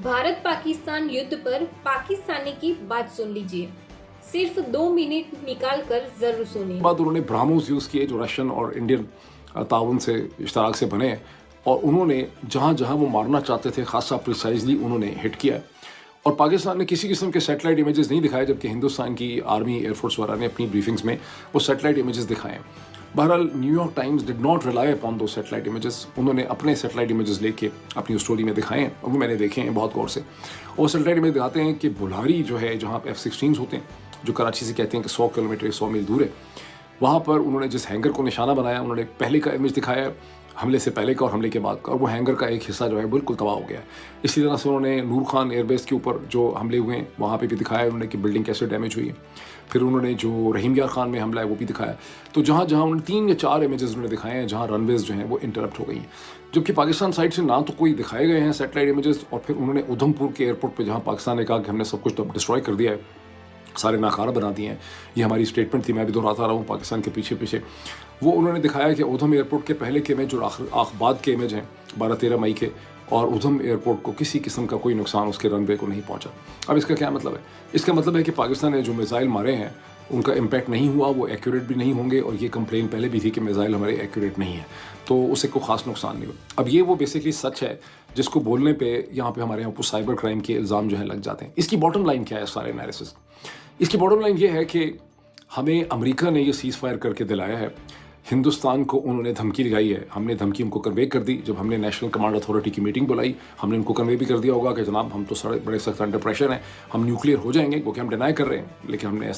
भारत पाकिस्तान युद्ध पर पाकिस्तानी की बात सुन लीजिए। सिर्फ 2 मिनट निकाल कर जरूर सुनिए। बाद उन्होंने ब्राह्मोस यूज़ किए जो रशियन और इंडियन ताउन से इश्तराक से बने हैं, और उन्होंने जहाँ जहाँ वो मारना चाहते थे खासा प्रिसाइजली उन्होंने हिट किया है। और पाकिस्तान ने किसी किस्म के सैटेलाइट इमेजेस नहीं दिखाए, जबकि हिंदुस्तान की आर्मी एयरफोर्स वाला ने अपनी ब्रीफिंग्स में वो सैटेलाइट इमेजेस दिखाए हैं। बहरहाल New York times did not rely upon दो सैटेलाइट इमेजेस। उन्होंने अपने सैटेलाइट इमेजेस लेके अपनी स्टोरी में दिखाए हैं, और वो मैंने देखे हैं बहुत गौर से। और सैटेलाइट इमेज दिखाते हैं कि बुल्हारी जो है, जहाँ F-16 होते हैं, जो कराची से कहते हैं कि 100 किलोमीटर 100 मील दूर है, वहाँ पर उन्होंने जिस हैंगर को निशाना बनाया, उन्होंने पहले का इमेज दिखाया है, हमले से पहले का और हमले के बाद का, और वो हैंगर का एक हिस्सा जो है बिल्कुल तबाह हो गया है। इसी तरह से उन्होंने नूर खान एयरबेस के ऊपर जो हमले हुए हैं वहाँ पे भी दिखाया है उन्होंने कि बिल्डिंग कैसे डैमेज हुई है। फिर उन्होंने जो रहीम यार खान में हमला है वो भी दिखाया। तो जहाँ जहाँ उन्होंने 3 या 4 इमेजेस उन्होंने दिखाए हैं जहाँ रनवेज जो हैं वो इंटरप्ट हो गई हैं, जबकि पाकिस्तान साइड से ना तो कोई दिखाए गए हैं सैटेलाइट इमेजेस। और फिर उन्होंने उधमपुर के एयरपोर्ट पर, जहाँ पाकिस्तान ने कहा कि हमने सब कुछ डिस्ट्रॉय कर दिया है, सारे नाकारा बना दिए हैं, ये हमारी स्टेटमेंट थी, मैं भी दोहराता रहा हूँ पाकिस्तान के पीछे पीछे, वो उन्होंने दिखाया कि उधम एयरपोर्ट के पहले के इमेज और बाद के इमेज हैं 12-13 मई के, और उधम एयरपोर्ट को किसी किस्म का कोई नुकसान उसके रनवे को नहीं पहुंचा। अब इसका क्या मतलब है? इसका मतलब है कि पाकिस्तान ने जो मिसाइल मारे हैं उनका इम्पैक्ट नहीं हुआ, वो एक्यूरेट भी नहीं होंगे, और ये कंप्लेन पहले भी थी कि मिसाइल हमारे एक्यूरेट नहीं है, तो उससे कोई खास नुकसान नहीं हुआ। अब ये वो बेसिकली सच है जिसको बोलने पे यहाँ पे हमारे यहाँ पर साइबर क्राइम के इल्ज़ाम जो है लग जाते हैं। इसकी बॉटम लाइन क्या है सारे एनालिसिस? इसकी बॉटम लाइन ये है कि हमें अमेरिका ने ये सीज़ फायर करके दिलाया है, हिंदुस्तान को उन्होंने धमकी लगाई है, हमने धमकी उनको कन्वे कर दी। जब हमने नेशनल कमांड अथॉरिटी की मीटिंग बुलाई, हमने उनको कन्वे भी कर दिया होगा कि जनाब हम तो बड़े सख्त अंडर प्रेशर हैं, हम न्यूक्लियर हो जाएंगे, क्योंकि हम डिनाई कर रहे हैं,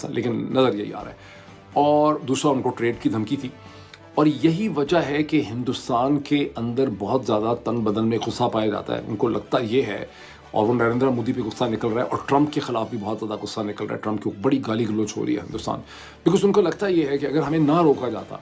लेकिन नज़र यही आ रहा है। और दूसरा उनको ट्रेड की धमकी थी। और यही वजह है कि हिंदुस्तान के अंदर बहुत ज़्यादा तन बदन में गुस्सा पाया जाता है। उनको लगता ये है, और वो नरेंद्र मोदी पे गुस्सा निकल रहा है, और ट्रंप के खिलाफ भी बहुत ज़्यादा गुस्सा निकल रहा है। ट्रंप की बड़ी गाली गलौज हो रही है हिंदुस्तान, बिकॉज उनको लगता ये है कि अगर हमें ना रोका जाता,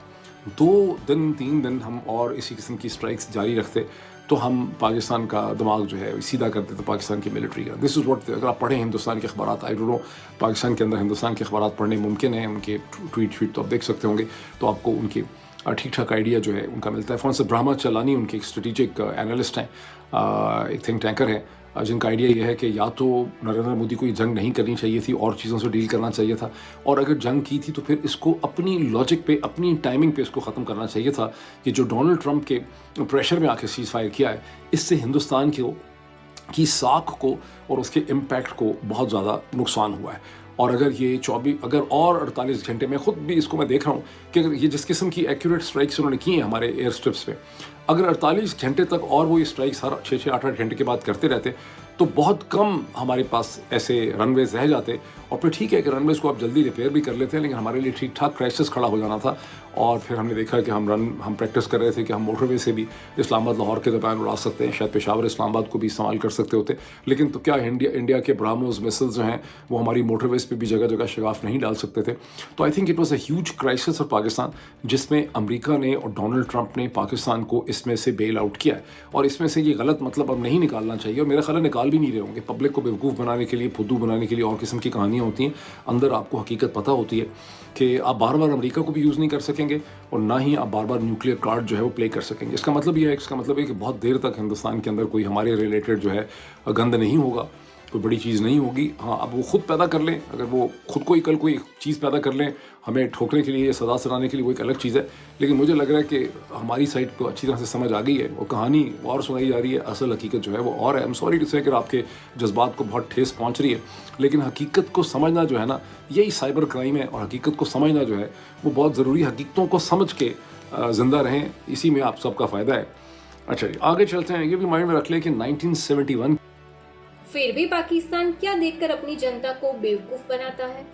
2 दिन 3 दिन हम और इसी किस्म की स्ट्राइक्स जारी रखते, तो हम पाकिस्तान का दिमाग जो है सीधा करते थे पाकिस्तान की मिलिट्री का। दिस इज़ व्हाट, अगर आप पढ़ें हिंदुस्तान के अखबार, आई डोंट नो पाकिस्तान के अंदर हिंदुस्तान के अखबार पढ़ने मुमकिन है, उनके ट्वीट तो आप देख सकते होंगे, तो आपको उनकी ठीक ठाक आइडिया जो है उनका मिलता है। फॉर से ब्रह्मा चलानी उनके एक स्ट्रेटिजिक एनालिस्ट हैं, एक थिंक टैंकर है, जिनका आइडिया ये है कि या तो नरेंद्र मोदी को ये जंग नहीं करनी चाहिए थी और चीज़ों से डील करना चाहिए था, और अगर जंग की थी तो फिर इसको अपनी लॉजिक पे, अपनी टाइमिंग पे इसको ख़त्म करना चाहिए था। कि जो डोनाल्ड ट्रंप के प्रेशर में आके सीज़ फायर किया है, इससे हिंदुस्तान की साख को और उसके इम्पैक्ट को बहुत ज़्यादा नुकसान हुआ है। और अगर ये 48 घंटे में खुद भी इसको मैं देख रहा हूँ कि अगर ये जिस किस्म की एक्यूरेट स्ट्राइक्स उन्होंने की हैं हमारे एयर स्ट्रिप्स पे, अगर 48 घंटे तक और वो ये स्ट्राइक्स हर 6-6 8-8 घंटे के बाद करते रहते, तो बहुत कम हमारे पास ऐसे रनवेज रह जाते। और फिर ठीक है कि रनवेज को आप जल्दी रिपेयर भी कर लेते हैं, लेकिन हमारे लिए ठीक ठाक क्राइसिस खड़ा हो जाना था। और फिर हमने देखा कि हम प्रैक्टिस कर रहे थे कि हम मोटरवे से भी इस्लामाबाद लाहौर के दरमियान उड़ा सकते हैं, शायद पेशावर इस्लामाबाद को भी इस्तेमाल कर सकते होते, लेकिन तो क्या इंडिया के ब्राह्मोस मिसाइल्स जो हैं वो हमारी मोटरवेज पे भी जगह जगह शगाफ नहीं डाल सकते थे। तो I think it was a huge crisis for Pakistan, जिसमें अमेरिका ने और डोनाल्ड ट्रंप ने पाकिस्तान को इसमें से बेल आउट किया है। और इसमें से ये गलत मतलब अब नहीं निकालना चाहिए, और मेरा ख्याल है निकाल भी नहीं रहे होंगे। पब्लिक को बेवकूफ़ बनाने के लिए, फुद्दू बनाने के लिए और किस्म की कहानियाँ होती हैं, अंदर आपको हकीकत पता होती है कि आप बार बार अमेरिका को भी यूज़ नहीं कर सकेंगे, और ना ही आप बार बार न्यूक्लियर कार्ड जो है वो प्ले कर सकेंगे। इसका मतलब ये है, कि बहुत देर तक हिंदुस्तान के अंदर कोई हमारे रिलेटेड जो है गंद नहीं होगा, कोई बड़ी चीज़ नहीं होगी। हाँ, अब वो खुद पैदा कर लें, अगर वो खुद को ही कल कोई चीज़ पैदा कर लें हमें ठोकने के लिए या सजा सुनाने के लिए, वो एक अलग चीज़ है। लेकिन मुझे लग रहा है कि हमारी साइड को अच्छी तरह से समझ आ गई है, वो कहानी और सुनाई जा रही है, असल हकीकत जो है वो और है। आई एम सॉरी टू से अगर आपके जज्बात को बहुत ठेस पहुँच रही है, लेकिन हकीकत को समझना जो है ना, यही साइबर क्राइम है, और हकीकत को समझना जो है वो बहुत ज़रूरी। हकीकतों को समझ के ज़िंदा रहें, इसी में आप सबका फ़ायदा है। अच्छा जी, आगे चलते हैं। ये भी माइंड में रख लें कि 1971 फिर भी पाकिस्तान क्या देखकर अपनी जनता को बेवकूफ बनाता है?